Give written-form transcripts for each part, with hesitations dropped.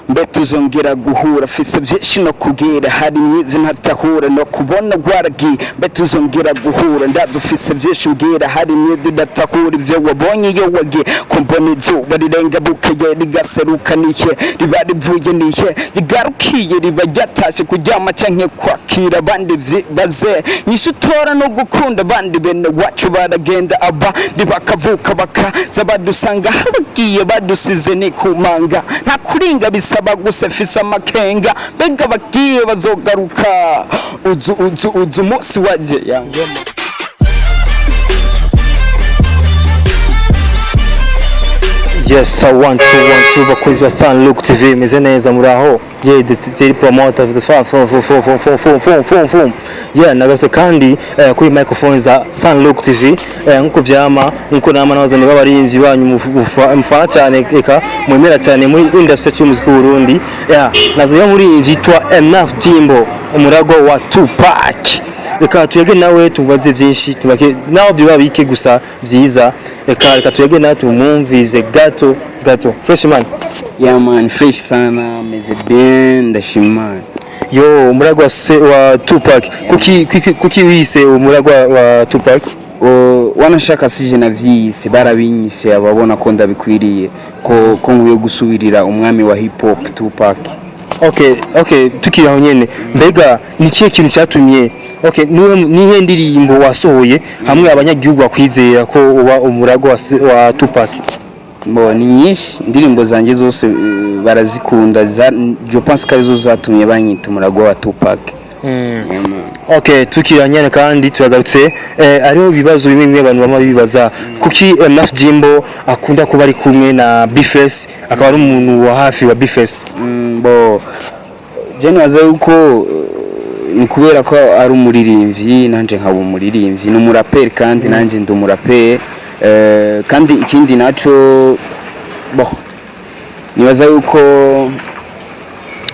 mbe tuzongera guhura fise byinshi no kubwira hari mwizi ntatahura no kubona gwaragiye mbe tuzongera guhura ndazo fise byinshi ubwira hari mwizi ntatahura ivyo wabonye iyo wagiye kumbona izuba rirenga bukeye rigaseruka nihe riba rivuye nihe rigarukiye riba ryatashe kuryama canke kwakira abandi baze nyishu utora no gukunda abandi bene wacu baragenda aba bakavuka bakaza badusanga habagiye badusize ni kumanga nta kuringa bisaba gusa fisa makenga bega bagiye bazogaruka uzu munsi waje yangoma. Yes, so 1 2 1 2 bakozi ba Sunlook TV meze neza muraho. Yeah, the promoter of the phone. Yeah, nagato kandi kuri microphone za Sunlook TV nkuko vyama nkuko nama nazane babarinzi banyu mufana cyane eka mwemera cyane muri industry y'umuziki w'u Burundi. Yeah, nazaye muri vyitwa Enough Jimbo umurago wa Tupac. Reka tuyege nawe tubaze byinshi tubake naho byo bike gusa byiza reka tuyege nawe tumumvize gato freshman. Yeah man, fresh sana meze bien ndashimana. Yo umuragwa wa Tupac kuki wise umuragwa wa Tupac? Wanashaka sije navyise barabinyise ababona ko ndabikwiriye ko nkwiye gusubirira umwami wa hip hop Tupac. Okay tukiri aho nyene mbega ni kiye kintu cyatumye nihe ndirimbo wasohoye hamwe abanyagihugu bakwizera ko uba umurago wa Tupac? Ni nyinshi indirimbo zanjye zose barazikunda je pense ko zo zatumye banyita umurago wa Tupac. Tukiranyane kandi turagarutse ariho bibazo bimwe abantu bama bibaza kuki Enough Jimbo akunda kuba ari kumwe na Bface akaba ari umuntu wa hafi wa Bface. Je naza yuko ni kubera ko ari umuririmbyi nanje nkaba umuririmbyi n'umuraperi kandi nanje ndi umuraperi kandi ikindi naco nibaza yuko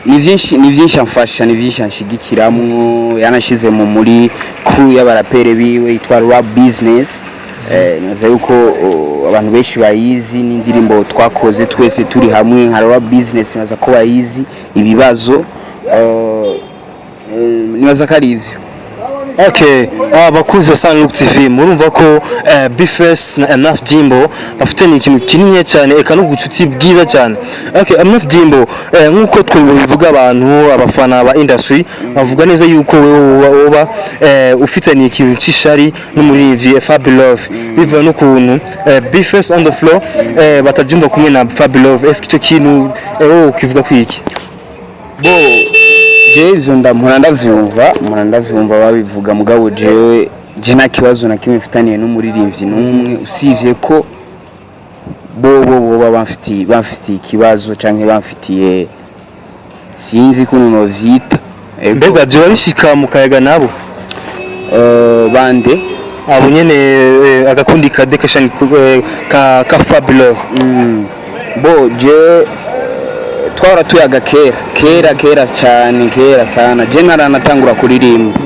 ni vyinshi amfasha ni vyinshi anshigikiramwo yanashize mu muri crew y'abaraperi biwe yitwa Rap Business. Nibaza yuko abantu benshi bayizi n'indirimbo twakoze twese turi hamwe nka Rap Business nibaza ko bayizi ibibazo nibaza ko ari ivyo. Abakuzi ba Sunlook TV murumva ko Bface na Enough Jimbo bafite ni ikintu kinini cyane eka no gucuti bwiza cyane. Enough Jimbo nkuko twivuga abantu abafana ba industry bavuga neza yuko woba ufite ni ikintu cy'ishari n'umurivyi Fabulous bivuye no kuntu Bface on the floor batajumba kumwe na Fabulous. Est-ce que kintu ukivuga kwiki? Jewe ndamura ndavyumva babivuga mugabo jewe nta kibazo na kimwe mfitaniye n'umuririmbyi n'umwe usivye ko bo bamfitiye ikibazo canke bamfitiye sinzi ko no vyita. Mbega byo bishika mu kayaga nabo bande abo nyene agakundi ka dedication ka Fabulous. Je twara tuyaga kera cyane kera sana je naranatangura kuririmba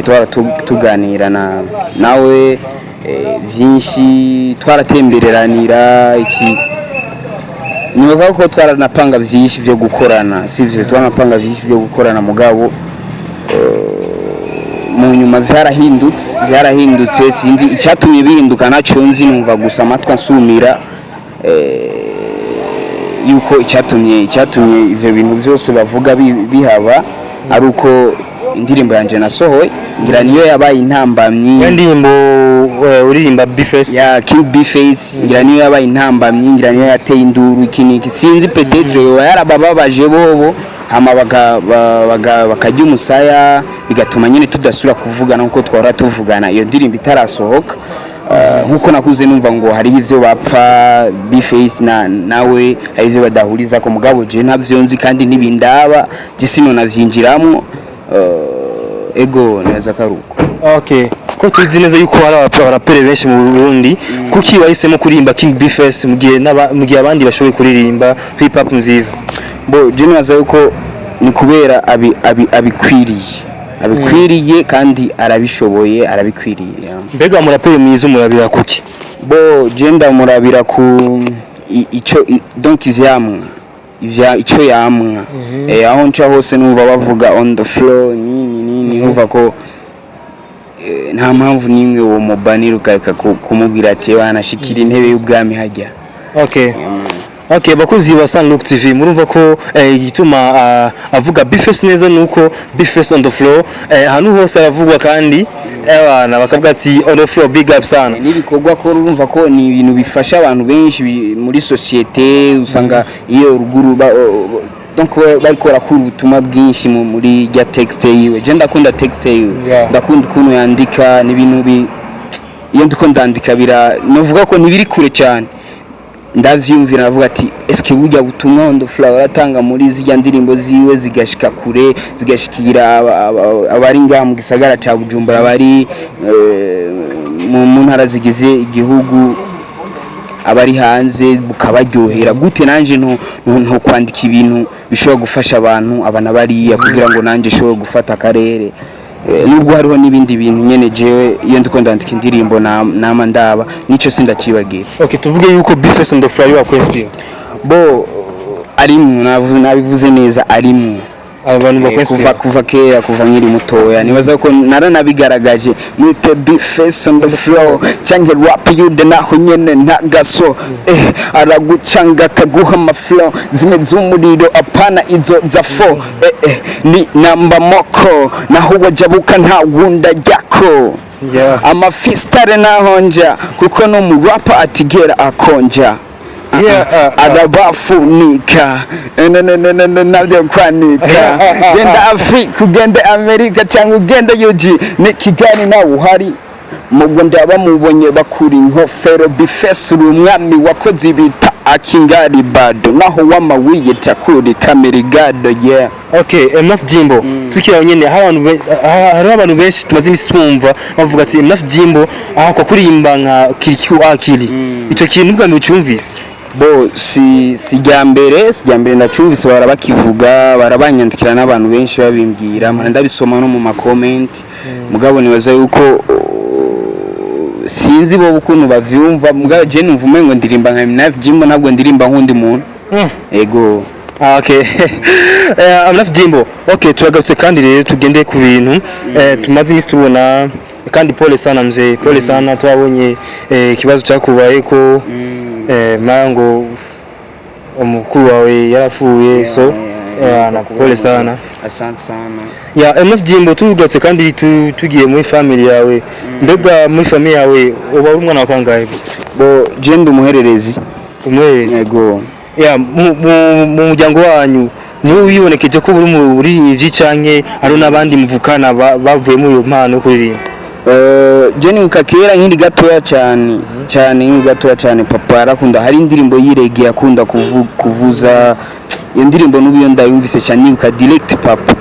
twara tuganira nawe byinshi twaratembereranira iki nibaza ko twaranapanga byinshi byo gukorana sivyo twaranapanga byinshi byo gukorana mugabo mu nyuma byarahindutse sinzi icyatumye bihinduka naco nzi numva gusa amatwa nsumira yuko icyatumye ivyo bintu byose bavuga bihaba ari uko indirimbo yanje nasohoye ngira niyo yabaye intambamyi indirimbo uririmba Bface ya King Bface ngira niyo yabaye intambamyi ngira niyo yateye induru ikiniki sinzi peut-être yarabababaje bobo hama bakajya umusaya bigatuma nyine tudasura kuvugana nkuko twara tuvugana iyo ndirimbo itarasohoka. Nkuko nakuze numva ngo hari ivyo bapfa Bface nawe hari ivyo badahuriza ko mugabo je ntavyo nzi kandi nibindaba gisino navyinjiramwo ego neza karuko. Ko tuzi neza yuko hari abaraperi benshi mu Burundi kuki wahisemo kurimba King Bface mu gihe abandi bashoboye kuririmba hip hop nziza? Je naza yuko ni kubera abikwiriye kandi arabishoboye arabikwiriye. Mbega muraperi mwiza murabira kuki? Je ndamurabira ku ico donc ivyamwa icyo yamwa aho nca hose numva bavuga on the floor nini numva ko nta mpamvu nimwe uwo mubanira ukareka kumubwira ati wanashikira intebe y'ubwami hajya. Okay, bakuzi ba Sunlook TV murumva ko igituma avuga Bface neza nuko Bface on the floor hanu hose aravugwa kandi abana bakavuga ati on the floor big up sana. Nibikorwa ko urumva ko ni ibintu bifasha abantu benshi muri societe usanga iyo ruguru donc bariko barakura ubutumwa bwinshi muri ya text yiwe. Je ndakunda text yiwe, ndakunda ukuntu yandika n'ibintu iyo ndiko ndandika novuga ko ntibiri kure cyane. Ndavyumvira navuga ati eske burya butumwa on the floor atanga muri zijya ndirimbo ziwe zigashika kure zigashikira abari ngaha mu gisagara ca Bujumbura bari mu ntara zigize igihugu abari hanze bukabaryohera gute nanje nto kwandika ibintu bishobora gufasha abantu abana bariya kugira ngo nanje shobora gufata akarere nubwo hariho n'ibindi bintu nyene jewe iyo ndiko ndandika indirimbo nama ndaba nico sindacibagira. Okay, tuvuge yuko Bface on the floor wa kwespira bo arimwe nabivuze neza arimwe abantu bakwespira kuva kera kuva nkiri mutoya nibaza ko naranabigaragaje mwite Bface on the floor canke rap yude naho nyene ntagaso aragucanga kaguha amaflow zime z'umuriro apana izo za fo ni namba moko naho wajabuka nta wunda jako amafistare nahonja kuko no mu rap atigera akonja adabafunika nabyo kwanika genda Afrika ugende Amerika cyangwa ugende yuji ni Kigali nawe uhari mubwo ndaba mubonye bakuri inkofero Bface umwami wakoze ibita akingari bado naho wamawiye takuri kamerigado. Okay, enough Jimbo tukira nyene hari abantu benshi tumaze imisi twumva bavuga ati enough Jimbo kwa kurimba nka kirikyu akili ico kintu bwa cyumvise bo sijyambere ndacumvise barabakivuga barabanyandikira n'abantu benshi babimbwira mpana ndabisoma no mu ma comment mugabo nibaza yuko sinzi bo ukuntu bavyumva mugabo je numva umengo ndirimba nka Enough Jimbo ntabwo ndirimba nkundi muntu ego. Okay. Enough Jimbo. Okay, turagarutse kandi rero tugende ku bintu tumaze imisi tubona kandi pole sana mzee, pole sana twabonye kibazo cyakubaye ko mango umukuru wawe yarafuye so nakupole sana. Asante sana. Enough Jimbo tugatse kandi tugiye muri family yawe mbega muri family yawe uba umwana wakangaye bo je ndi umuhererezi yego mu muryango wanyu ni wibonekeje ko buri ivyi canke ari nabandi muvukana bavuye mu iyo mpano kuririmba Jenny ukakera nkindi gatoya cyane gatoya cyane papa arakunda hari indirimbo yirege yakunda kuvuza iyo ndirimbo n'ubiyo ndayumvise cyane uka direct papa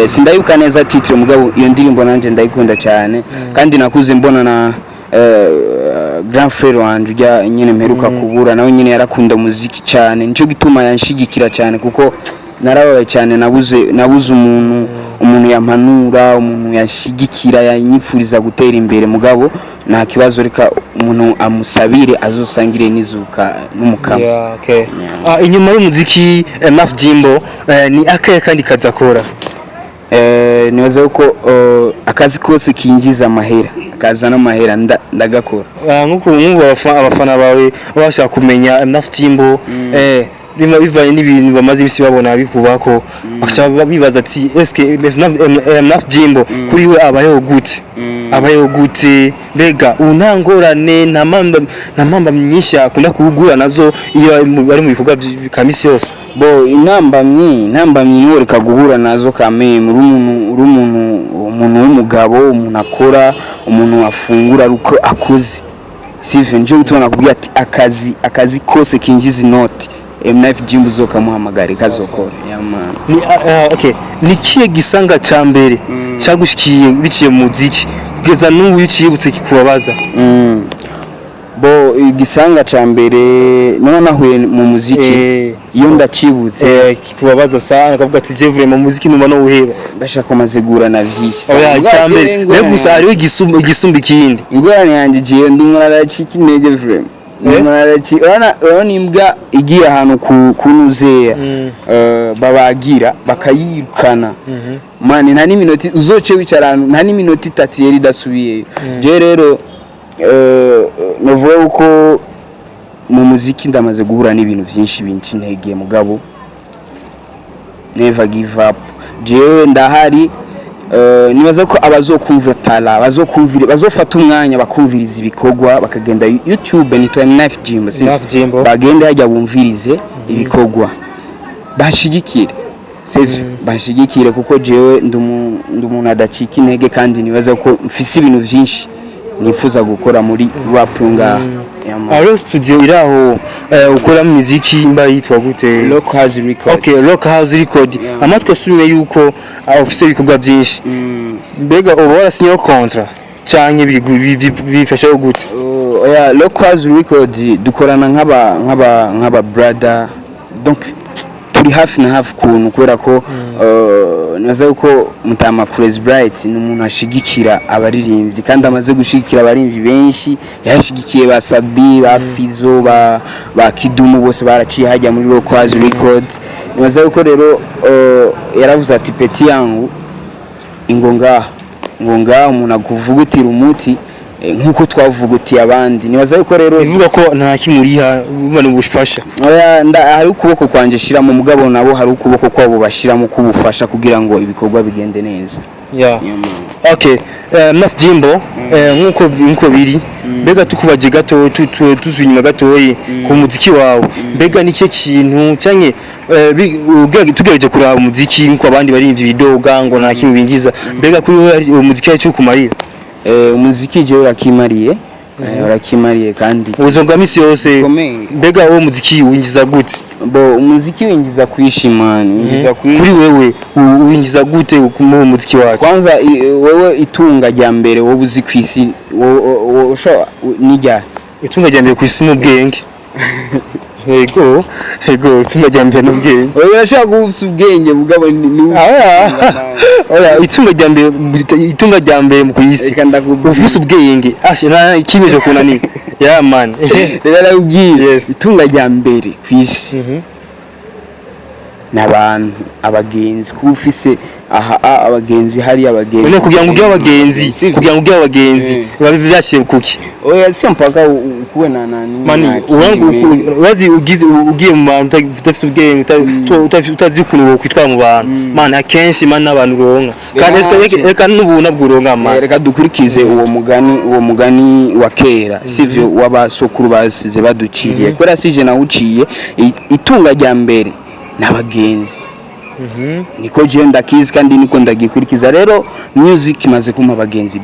sindayuka neza titre mugabo iyo ndirimbo nanje ndayikunda cyane kandi nakuze mbona na grand frère wanje nyine mperuka kubura nawe nyine yarakunda muziki cyane nico gituma yanshigikira cyane kuko narabaye cyane nabuze umuntu yampanura umuntu yashigikira yanyifuriza gutera imbere mugabo nta kibazo reka umuntu amusabire azosangire nizuka n'umukama. Okay. Inyuma y'umuziki Enough Jimbo ni akaye kandi kazakora nibaza uko akazi kose kinjiza amahera kazana amahera ndagakora nkuko abafana bawe bashaka kumenya Enough Jimbo bivanye n'ibintu bamaze ibisi babona bikubako bakaba bibaza ati eske Enough Jimbo kuri we abayeho gute mbega unangorane nta mamba myinshi akunda kugura nazo iyo ari mu bikorwa kamisi yose bo intambamyi niwe reka guhura nazo kame muri umuntu w'umugabo umuntu akora umuntu afungura ruko akoze Steven nje gutubona kubwira ati akazi kose kinjiza inoti Enough Jimbo zokamuhamagara kazokora ni okay ni kiye gisanga ca mbere cyagushikiye biciye mu muziki kugeza n'ubu yicibutse kikubabaza bo igisanga ca mbere none nahuye mu muziki iyo ndacibutse kikubabaza sana akavuga ati je vraiment mu muziki numa no uheba ndashaka mazegura na vyisi ca mbere ne gusa ari igisumba ikindi ingorane yanje je ndumwana aracika intege vraiment urabona imbwa igiye ahantu kunuzeya babagira bakayirukana mani nta n'iminota uzoce wicara ahantu nta n'iminota 3 yari idasubiyeyo je rero novuga uko mu muziki ndamaze guhura n'ibintu byinshi binci intege mugabo never give up je ndahari nibaza ko abazokumva tala bazofata umwanya bakumviriza ibikogwa bakagenda YouTube nitwa Naf Jimbo bagenda hajya bumvirize ibikogwa bashigikire bashigikire kuko jewe ndumuntu adacika intege kandi nibaza ko mfise ibintu byinshi nifuza gukora muri rap nga Aro studio iraho ukora muziki mba yitwa gute Rock House Record. Okay, Rock House Record. Amatwe sume yuko office bikubwa byinshi. Mbega uba warasinye kontra canke bifasha gute? Oya Rock House Record dukorana nk'aba brother. Donc turi hafi na hafi kuntu kubera ko naza uko Mutama Crazy Bright ni umuntu ashigikira abaririmbyi kandi amaze gushigikira abaririmbyi benshi yashigikiye ba Sabi ba Fizo ba Kidumu bose baraciye hajya muri Rock House Record naza uko rero yaravuze ati peti yangu ingonga umuntu akuvugutira umuti nkuko twavugutiye abandi nibaza yuko rero bivuga ko nta kimuriha bano bufasha hari ukuboko kwanje shira mu mugabo nabo hari ukuboko kwabo bashira mu kubufasha kugira ngo ibikorwa bigende neza okay Naf Jimbo nkuko biri mbega tukubaje gato tusubinyuma gatoyi ku muziki wawe mbega nike kintu canke tugereje kuraba umuziki nkuko abandi barimvye bidoga ngo nta kintu bingiza mbega kuri umuziki cyo kumarira umuziki je urakimariye kandi ubuzima bwa misi yose mbega wo muziki winjiza gute umuziki winjiza kwishimana kuri wewe winjiza gute mu muziki wacu kwanza wewe itunga rya mbere wowe uzi kwisi nijya itunga rya mbere kwisi n'ubwenge Ego itunga mbere n'ubwenge urashaka gufisa ubwenge bugabo ni itunga rya mbere mu kwisi ufisa ubwenge nta ikimeje kunanira ya man rero ugiye itunga rya mbere kwisi n'abantu abagenzi kufise abagenzi hari abagenzi none kugira ngo ugye abagenzi babyashye kuki oya si mpaka kuwe na mani urazi ugiye mu bantu utafise ubwenge utazi ukuntu kwitwara mu bantu mani akenshi mani n'abantu ronka kandi reka n'ubuna bwuronka mani reka dukurikize uwo mugani wa kera sivyo w'abasokuru basize baduciriye kubera sije nawuciye itunga rya mbere n'abagenzi niko je ndakizi kandi niko ndagikurikiza rero music imaze kuma abagenzi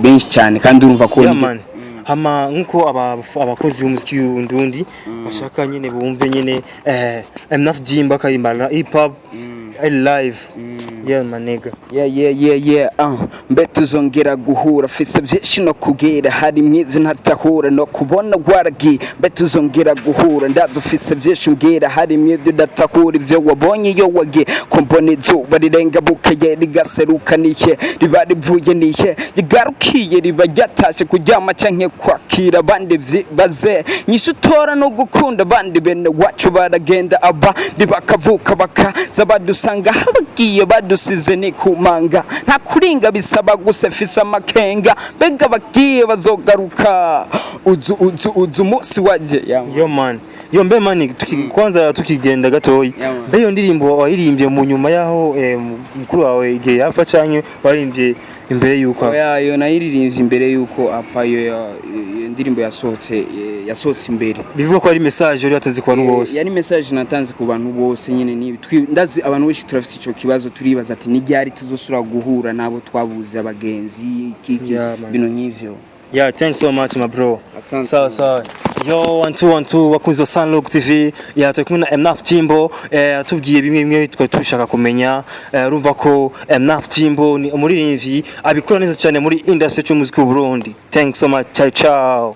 benshi cyane kandi urumva ko hama nkuko abakozi b'umuziki w'undi bashaka nyene bumve nyene Naf Jimbo karimbana hip hop live yeah manega mbe tuzongera guhura fise byinshi no kugera hari mwizi ntatahura no kubona gwaragiye mbe tuzongera guhura ndazo fise byinshi ngera hari mwizi datahura ivyo wabonye iyo wagiye kombone izuba rirenga bukeye rigaseruka nihe riba rivuye nihe rigarukiye riba ryatashe kuryama canke kwakira abandi baze nyishutora no gukunda abandi bene wacu baragenda abandi bakavuka bakaza badusanga habagiye badusize ni kumanga nta kuringa bisaba gusa fisa amakenga bega bagiye bazogaruka uzu musi waje yo man yo mbe mani kwanza tukigenda gatoyi mbe yo ndirimbo wayirimbye mu nyuma yaho mukuru wawe igihe yafa canke warimbye imbere yuko yo nayiririmbye imbere yuko apfa yo ndirimbo yasohotse imbere bivuga ko ari message yari yataze ku bantu bose yari message natanze ku bantu bose nyine ni ndazi abantu benshi turafite ico kibazo turibaza ati ni ryari tuzosura guhura nabo twabuze abagenzi kiki bino nk'ivyo thanks so much my bro sawa yo 1212 wakunze wa Sunlook TV turi na Naf Jimbo atubwiye bimwe twashaka kumenya urumva ko Naf Jimbo ni umuririmbyi abikora neza cyane muri industry y'umuziki w'u Burundi thanks so much ciao